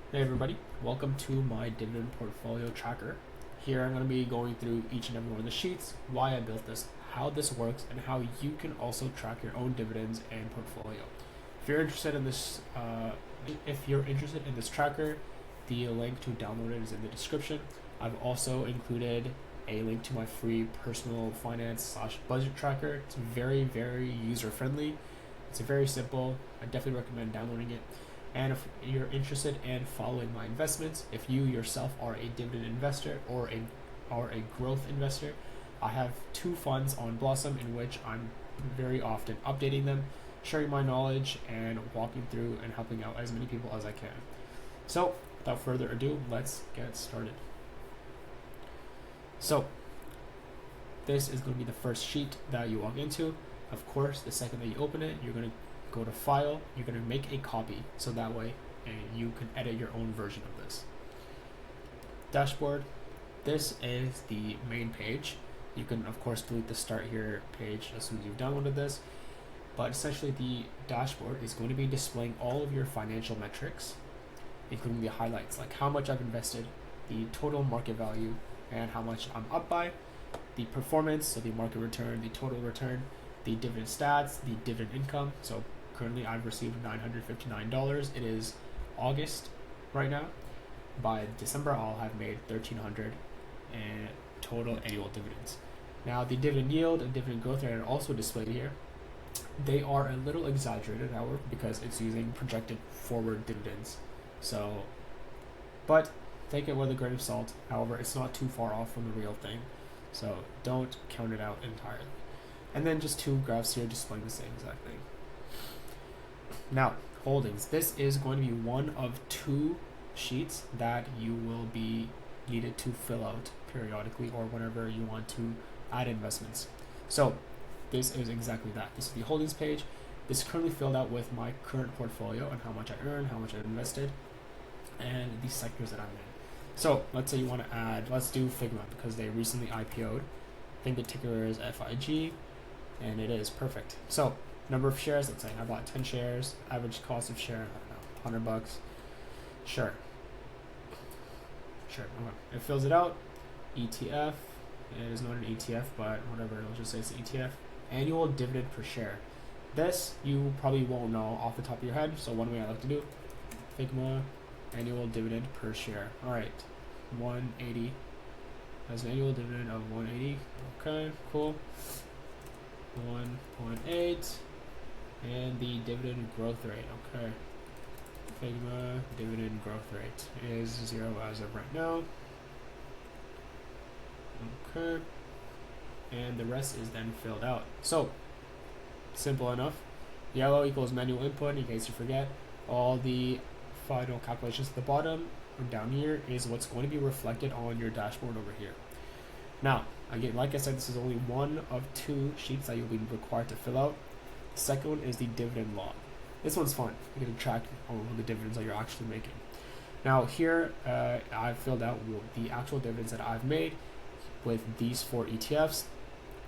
Hey everybody, welcome to my dividend portfolio tracker. Here I'm going to be going through each and every one of the sheets, why I built this, how this works, and how you can also track your own dividends and portfolio. If you're interested in this tracker, the link to download it is in the description. I've also included a link to my free personal finance / budget tracker. It's very user friendly. It's very simple. I definitely recommend downloading it. And if you're interested in following my investments, if you yourself are a dividend investor or a growth investor, I have two funds on Blossom in which I'm very often updating them, sharing my knowledge, and walking through and helping out as many people as I can. So, without further ado, let's get started. So, this is going to be the first sheet that you walk into. Of course, the second that you open it, you're going to go to File, you're going to make a copy so that way you can edit your own version of this. Dashboard, this is the main page. You can of course delete the Start Here page as soon as you've downloaded this, but essentially the dashboard is going to be displaying all of your financial metrics, including the highlights like how much I've invested, the total market value, and how much I'm up by, the performance, so the market return, the total return, the dividend stats, the dividend income. So currently I've received $959. It is August right now. By December I'll have made $1,300 in total annual dividends. Now the dividend yield and dividend growth rate are also displayed here. They are a little exaggerated, however, because it's using projected forward dividends. So, but take it with a grain of salt. However, it's not too far off from the real thing. So don't count it out entirely. And then just two graphs here displaying the same exact thing. Now, holdings. This is going to be one of two sheets that you will be needed to fill out periodically or whenever you want to add investments. So this is exactly that. This is the holdings page. This is currently filled out with my current portfolio and how much I earn, how much I've invested, and the sectors that I'm in. So let's say you want to add, let's do Figma because they recently IPO'd. I think the ticker is FIG, and it is perfect. So number of shares, let's say I bought 10 shares, average cost of share, I don't know, $100. Sure. It fills it out. ETF, it is not an ETF, but whatever, let's just say it's an ETF. Annual dividend per share. This you probably won't know off the top of your head, so one way I like to do, Figma, annual dividend per share. Alright, 180. That's an annual dividend of 180. Okay, cool. 1.8. And the dividend growth rate. Okay. Figma dividend growth rate is 0 as of right now. Okay. And the rest is then filled out. So, simple enough. Yellow equals manual input, in case you forget. All the final calculations at the bottom or down here is what's going to be reflected on your dashboard over here. Now, again, like I said, this is only one of two sheets that you'll be required to fill out. The second one is the dividend log. This one's fun. You can track all of the dividends that you're actually making. Now here, I've filled out the actual dividends that I've made with these 4 ETFs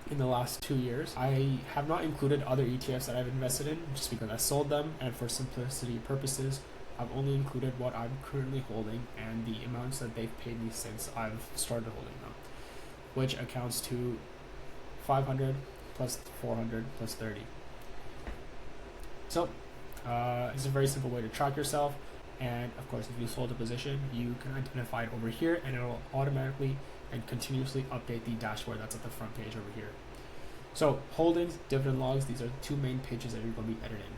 in the last 2 years. I have not included other ETFs that I've invested in just because I sold them, and for simplicity purposes, I've only included what I'm currently holding and the amounts that they've paid me since I've started holding them, which accounts to 500 plus 400 plus 30. So it's a very simple way to track yourself, and of course if you sold a position you can identify it over here and it will automatically and continuously update the dashboard that's at the front page over here. So holdings, dividend logs, these are the two main pages that you're going to be editing.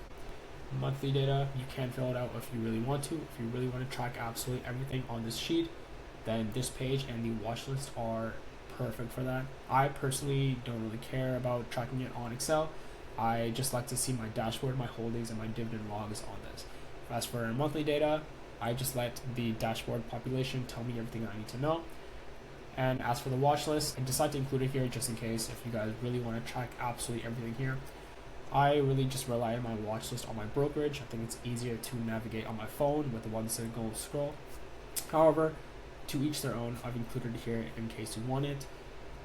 Monthly data, you can fill it out if you really want to. If you really want to track absolutely everything on this sheet, then this page and the watch list are perfect for that. I personally don't really care about tracking it on Excel. I just like to see my dashboard, my holdings, and my dividend logs on this. As for monthly data, I just let the dashboard population tell me everything I need to know. And as for the watch list, I decided to include it here just in case if you guys really want to track absolutely everything here. I really just rely on my watch list on my brokerage. I think it's easier to navigate on my phone with the one single scroll. However, to each their own. I've included it here in case you want it.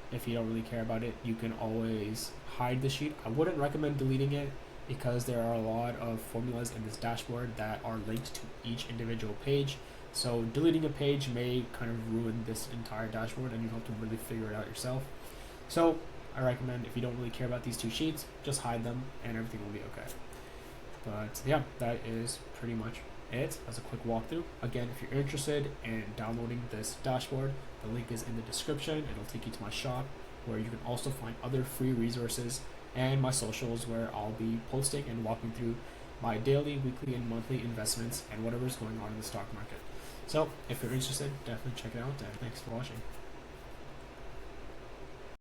If you don't really care about it, you can always hide the sheet. I wouldn't recommend deleting it. because there are a lot of formulas in this dashboard that are linked to each individual page. So deleting a page may kind of ruin this entire dashboard, and you have to really figure it out yourself. So I recommend, if you don't really care about these two sheets, just hide them and everything will be okay. But yeah, that is pretty much it as a quick walkthrough. Again, if you're interested in downloading this dashboard, the link is in the description. It'll take you to my shop, where you can also find other free resources, and my socials, where I'll be posting and walking through my daily, weekly, and monthly investments and whatever's going on in the stock market. So if you're interested, definitely check it out, and thanks for watching.